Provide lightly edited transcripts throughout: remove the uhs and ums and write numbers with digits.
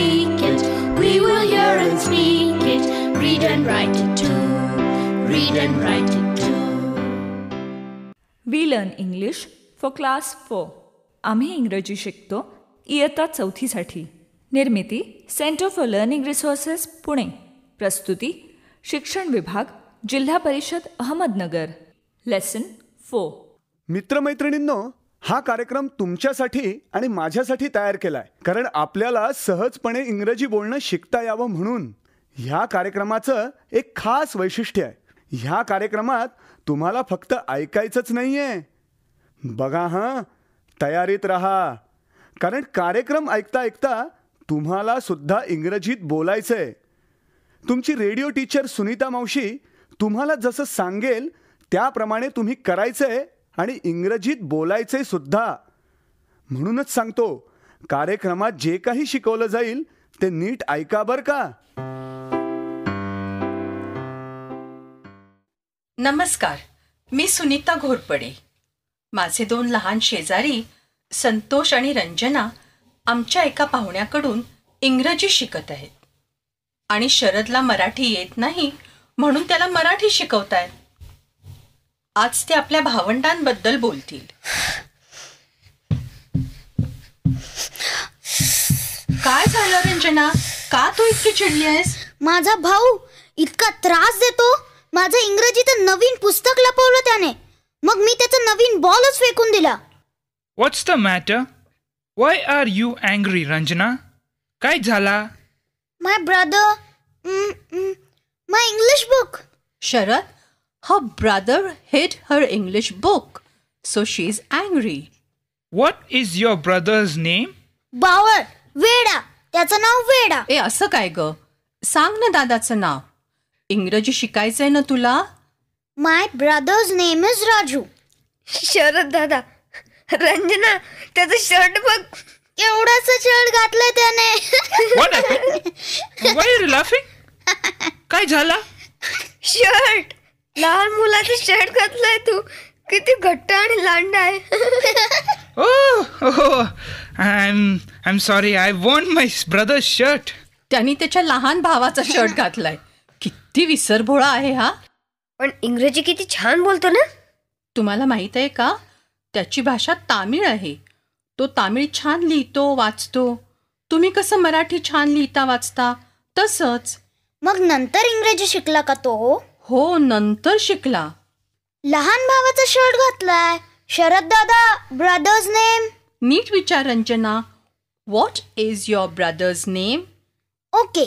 speak it. We will hear and speak it. Read and write it too. Read and write it too. We learn English for class 4. आम्ही इंग्रजी शिकतो इयत्ता 4साठी. निर्मिती centre for learning resources Pune. प्रस्तुती शिक्षण विभाग, जिल्हा परिषद अहमदनगर. लेसन 4. मित्रमैत्रिणींनो, हा कार्यक्रम तुमच्यासाठी आणि माझ्यासाठी तयार केलाय, कारण आपल्याला सहजपणे इंग्रजी बोलणं शिकता यावं म्हणून. ह्या कार्यक्रमाचं एक खास वैशिष्ट्य आहे. ह्या कार्यक्रमात तुम्हाला फक्त ऐकायचंच नाहीये. बघा हां, तयारीत राहा, कारण कार्यक्रम ऐकता ऐकता तुम्हाला सुद्धा इंग्रजीत बोलायचंय. तुमची रेडिओ टीचर सुनीता मावशी तुम्हाला जसं सांगेल त्याप्रमाणे तुम्ही करायचंय आणि इंग्रजीत बोलायचंय सुद्धा. म्हणूनच सांगतो, कार्यक्रमात जे काही शिकवलं जाईल ते नीट ऐका बरं का. नमस्कार, मी सुनीता घोरपडे. माझे 2 लहान शेजारी संतोष आणि रंजना आमच्या एका पाहुण्याकडून इंग्रजी शिकत आहेत. आणि शरदला मराठी येत नाही म्हणून त्याला मराठी शिकवतायत. आज ते आपल्या भावंडांबद्दल बोलतील. काय झालं रंजना, का तू इतकी चिडली आहेस? माझा भाऊ इतका त्रास देतो. माझं इंग्रजीचं नवीन पुस्तक लपवलं त्याने. मग मी त्याचा नवीन बॉलच फेकून दिला. What's the matter? Why are you angry, Ranjana? काय झाला? My brother, my English book. Sharad, her brother hid her English book, so she's angry. What is your brother's name? बावळ, वेडा. त्याचं नाव वेडा. ए, असं काय ग? सांग ना दादाचं नाव. इंग्रजी शिकायचंय ना तुला? My brother's name is Raju. Sharad दादा, रंजना त्याचं शर्ट बघ, एवढाच शर्ट घातलाय त्याने. What happened? Why are you laughing? काय झाला? शर्ट, लहान मुलाचं शर्ट घातलाय तू. किती घट्ट आणि लांड आहे. Oh, I'm sorry. I want my brother's shirt. त्यांनी त्याच्या लहान भावाचा शर्ट घातलाय. किती विसरभोळा आहे हा. पण इंग्रजी किती छान बोलतो ना. तुम्हाला माहित आहे का, त्याची भाषा तामिळ आहे. तो तामिळ छान लिहितो, वाचतो. तुम्ही कसं मराठी छान लिहिता वाचता तसंच. मग नंतर इंग्रजी शिकला का तो? हो, नंतर शिकला. लहान भावाचा शर्ट घातलाय. शरद दादा, ब्रदर्स नेम? नीट विचार Ranjana. What is your brother's name? Okay,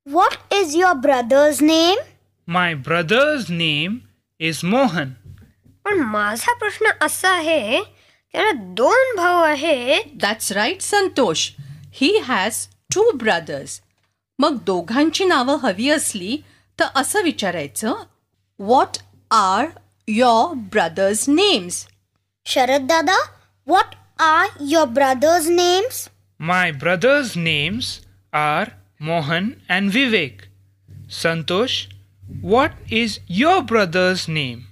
what is your brother's name? My brother's name is Mohan. पण माझा प्रश्न असा आहे, त्याला 2 भाऊ आहेत. That's right Santosh. He has 2 brothers. मग दोघांची नावं हवी असली तर असं विचारायचं, what are your brothers names? Sharad दादा, what are your brothers names? My brother's names are Mohan and Vivek. Santosh, what is your brother's name?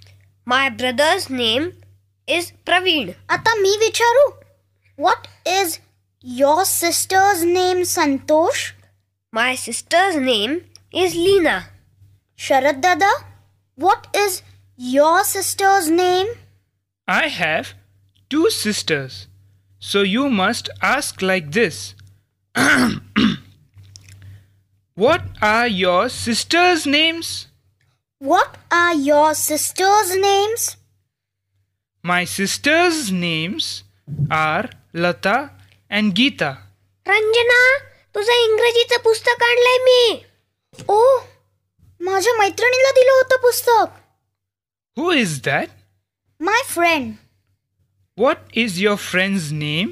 My brother's name is Praveen. आता मी विचारू, what is your sister's name Santosh? My sister's name is Leena. Sharad दादा, what is your sister's name? I have 2 sisters, so you must ask like this. What are your sisters' names? What are your sisters' names? My sisters' names are Lata and Geeta. Ranjana, तुझं इंग्रजीचं पुस्तक आणलंय मी. ओह, माझ्या मैत्रिणीला दिलं होतं पुस्तक. Who is that? My friend. What is your friend's name?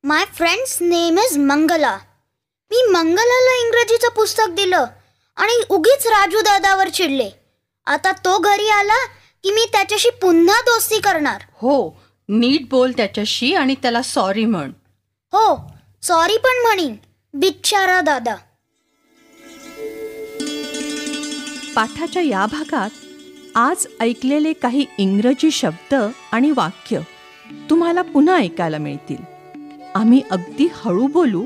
My friend's name is Mangala. मी मंगलाला इंग्रजीचं पुस्तक दिलं आणि उगीच राजू दादावर चिडले. आता तो घरी आला की मी त्याच्याशी पुन्हा दोस्ती करणार. हो, नीट बोल त्याच्याशी आणि त्याला सॉरी म्हण. हो, सॉरी पण म्हणीन. बिचारा दादा. पाठाच्या या भागात आज ऐकलेले काही इंग्रजी शब्द आणि वाक्य तुम्हाला पुन्हा ऐकायला मिळतील. आम्ही अगदी हळू बोलू,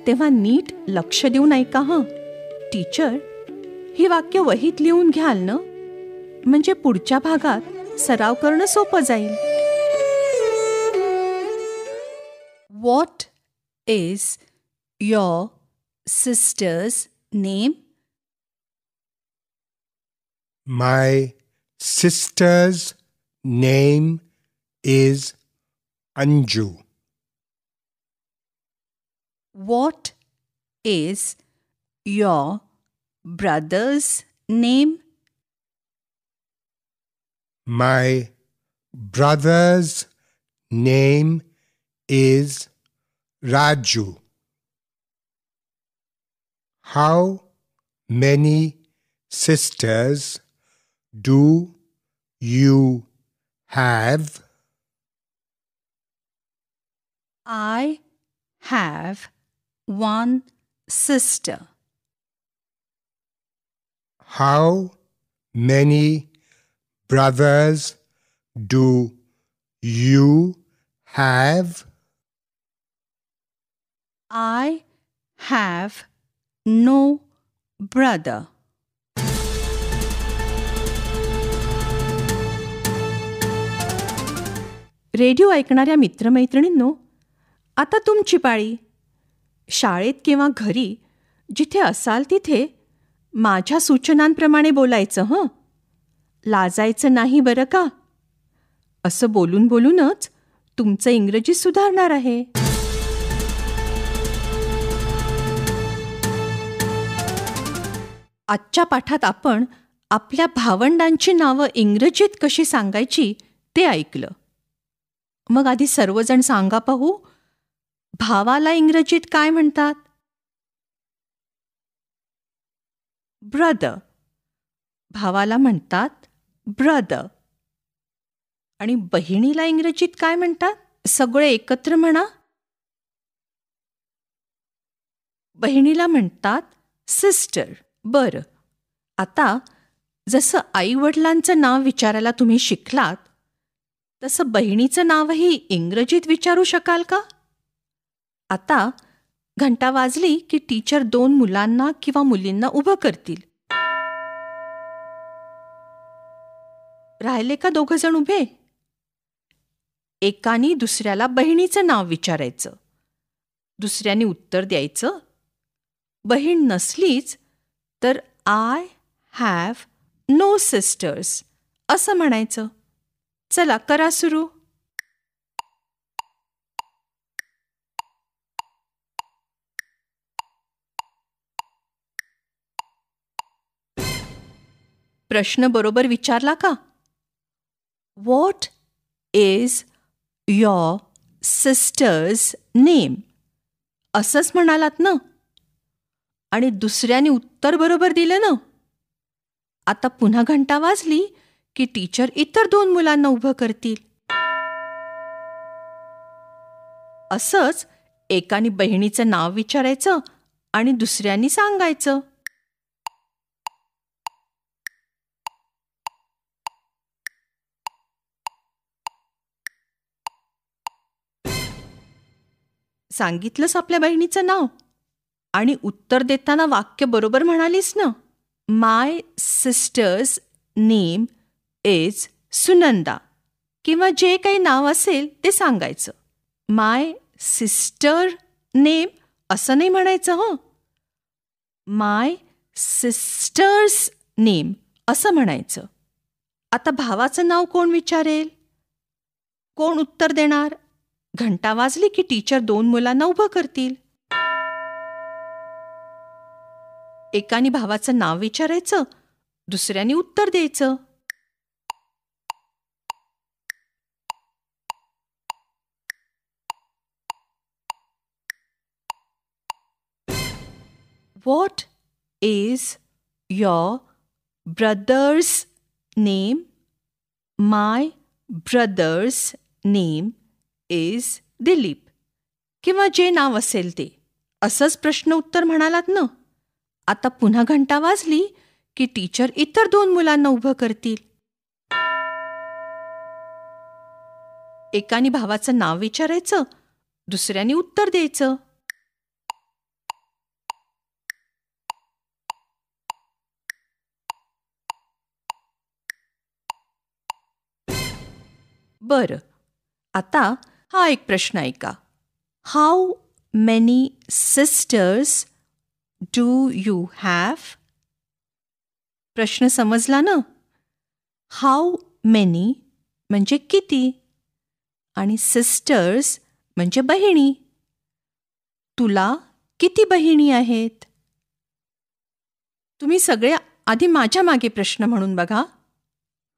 तेव्हा नीट लक्ष देऊन ऐका हं. टीचर, ही वाक्य वहीत लिहून घ्याल ना, म्हणजे पुढच्या भागात सराव करणं सोपं जाईल. What is your sister's name? My sister's name is Anju. What is your brother's name? My brother's name is Raju. How many sisters do you have? I have one sister. How many brothers do you have? I have no brother. Radio ऐकणाऱ्या मित्रमैत्रिणींनो, आता तुमची पाळी. शाळेत किंवा घरी जिथे असाल तिथे माझ्या सूचनांप्रमाणे बोलायचं हं. लाजायचं नाही बरं का. असं बोलून बोलूनच तुमचं इंग्रजी सुधारणार आहे. आजच्या पाठात आपण आपल्या भावंडांची नावं इंग्रजीत कशी सांगायची ते ऐकलं. मग आधी सर्वजण सांगा पाहू, भावाला इंग्रजीत काय म्हणतात? ब्रदर. भावाला म्हणतात ब्रदर. आणि बहिणीला इंग्रजीत काय म्हणतात? सगळे एकत्र म्हणा. बहिणीला म्हणतात सिस्टर. बरं, आता जसं आईवडिलांचं नाव विचारायला तुम्ही शिकलात, तसं बहिणीचं नावही इंग्रजीत विचारू शकाल का? आता घंटा वाजली की टीचर 2 मुलांना किंवा मुलींना उभं करतील. राहिले का 2 जण उभे? एकाने दुसऱ्याला बहिणीचं नाव विचारायचं, दुसऱ्याने उत्तर द्यायचं. बहीण नसलीच तर आय हॅव नो सिस्टर्स असं म्हणायचं. चला करा सुरू. प्रश्न बरोबर विचारला का? What is your sister's name असंच म्हणालात ना? आणि दुसऱ्याने उत्तर बरोबर दिलं ना? आता पुन्हा घंटा वाजली की टीचर इतर 2 मुलांना उभं करतील. असंच एकाने बहिणीचं नाव विचारायचं आणि दुसऱ्याने सांगायचं. सांगितलंस आपल्या बहिणीचं नाव आणि उत्तर देताना वाक्य बरोबर म्हणालीस ना? My sister's name is Sunanda किंवा जे काही नाव असेल ते सांगायचं. माय सिस्टर नेम असं नाही म्हणायचं हं. माय सिस्टर्स नेम असं म्हणायचं. आता भावाचं नाव कोण विचारेल? कोण उत्तर देणार? घंटा वाजली की टीचर 2 मुलांना उभं करतील. एकाने भावाचं नाव विचारायचं, दुसऱ्याने उत्तर द्यायचं. What is your brother's name? My brother's name is Dilip. किंवा जे नाव असेल ते. असंच प्रश्न उत्तर म्हणालात ना? आता पुन्हा घंटा वाजली की टीचर इतर 2 मुलांना उभं करतील. एकाने भावाचं नाव विचारायचं, दुसऱ्याने उत्तर द्यायचं. बरं, आता हा एक प्रश्न ऐका. How many sisters do you have? प्रश्न समजला ना? हाऊ मेनी म्हणजे किती आणि सिस्टर्स म्हणजे बहिणी. तुला किती बहिणी आहेत? तुम्ही सगळे आधी माझ्या मागे प्रश्न म्हणून बघा.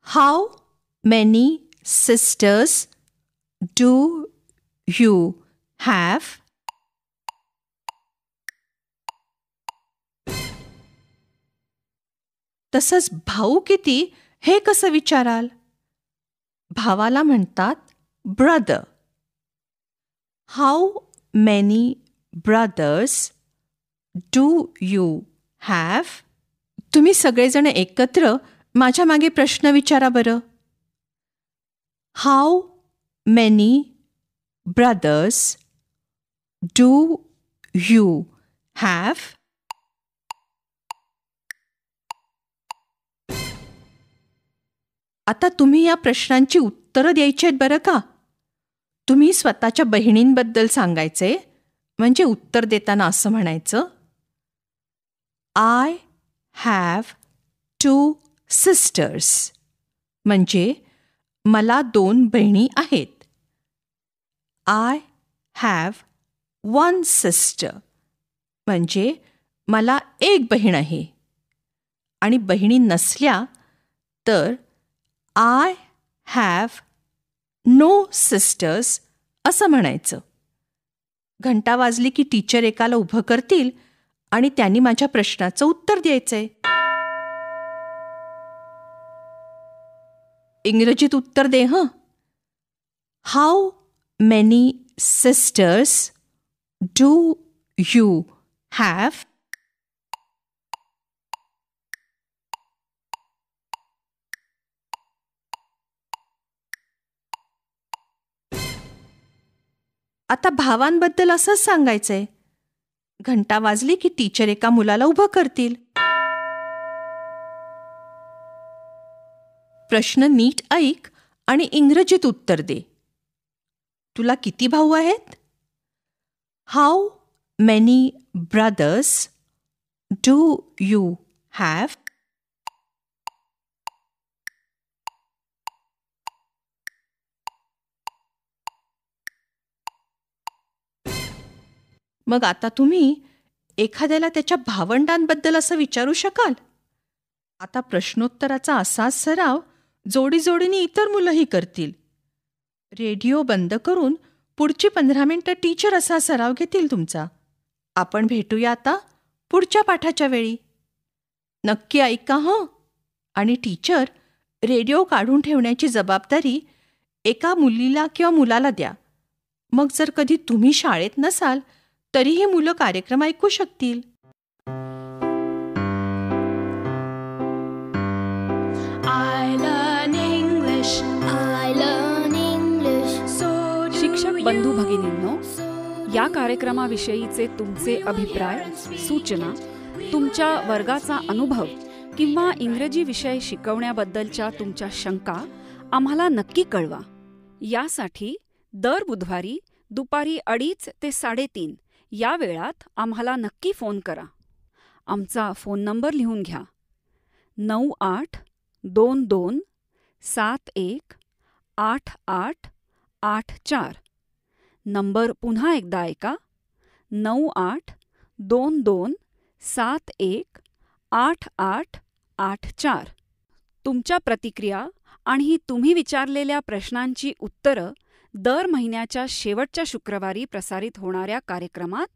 How many sisters do you have? तसंच भाऊ किती हे कसं विचाराल? भावाला म्हणतात brother. How many brothers do you have? तुम्ही सगळेजण एकत्र माझ्या मागे प्रश्न विचारा बरं. How many brothers do you have? आता तुम्ही या प्रश्नांची उत्तरं द्यायची आहेत बरं का. तुम्ही स्वतःच्या बहिणींबद्दल सांगायचे, म्हणजे उत्तर देताना असं म्हणायचं, आय हॅव 2 सिस्टर्स, म्हणजे मला 2 बहिणी आहेत. आय हॅव 1 सिस्टर, म्हणजे मला 1 बहीण आहे. आणि बहिणी नसल्या तर आय हॅव नो सिस्टर्स असं म्हणायचं. घंटा वाजली की टीचर एकाला उभं करतील आणि त्यांनी माझ्या प्रश्नाचं उत्तर द्यायचंय. इंग्रजीत उत्तर दे हं. How many sisters do you have? आता भावांबद्दल असंच सांगायचंय. घंटा वाजली की टीचर एका मुलाला उभं करतील. प्रश्न नीट ऐक आणि इंग्रजीत उत्तर दे. तुला किती भाऊ आहेत? How many brothers do you have? मग आता तुम्ही एखाद्याला त्याच्या भावंडांबद्दल असं विचारू शकाल. आता प्रश्नोत्तराचा असाच सराव जोडीजोडीने इतर मुलंही करतील. रेडिओ बंद करून पुढची 15 मिनिटं टीचर असा सराव घेतील तुमचा. आपण भेटूया आता पुढच्या पाठाच्या वेळी. नक्की ऐका हं. आणि टीचर रेडिओ काढून ठेवण्याची जबाबदारी एका मुलीला किंवा मुलाला द्या. मग जर कधी तुम्ही शाळेत नसाल तरीही मुलं कार्यक्रम ऐकू शकतील. I learn English. I learn English. So शिक्षक बंधू भगिनींनो, या कार्यक्रमाविषयीचे तुमचे अभिप्राय, सूचना, तुमच्या वर्गाचा अनुभव किंवा इंग्रजी विषय शिकवण्याबद्दलच्या तुमच्या शंका आम्हाला नक्की कळवा. यासाठी दर बुधवारी दुपारी 2:30 ते 3:30 या वेळात आम्हाला नक्की फोन करा. आमचा फोन नंबर लिहून घ्या. 9822718884. नंबर पुन्हा एकदा ऐका. 9822718884. तुमच्या प्रतिक्रिया आणि तुम्ही विचारलेल्या प्रश्नांची उत्तरं दर महिन्याच्या शेवटच्या शुक्रवारी प्रसारित होणाऱ्या कार्यक्रमात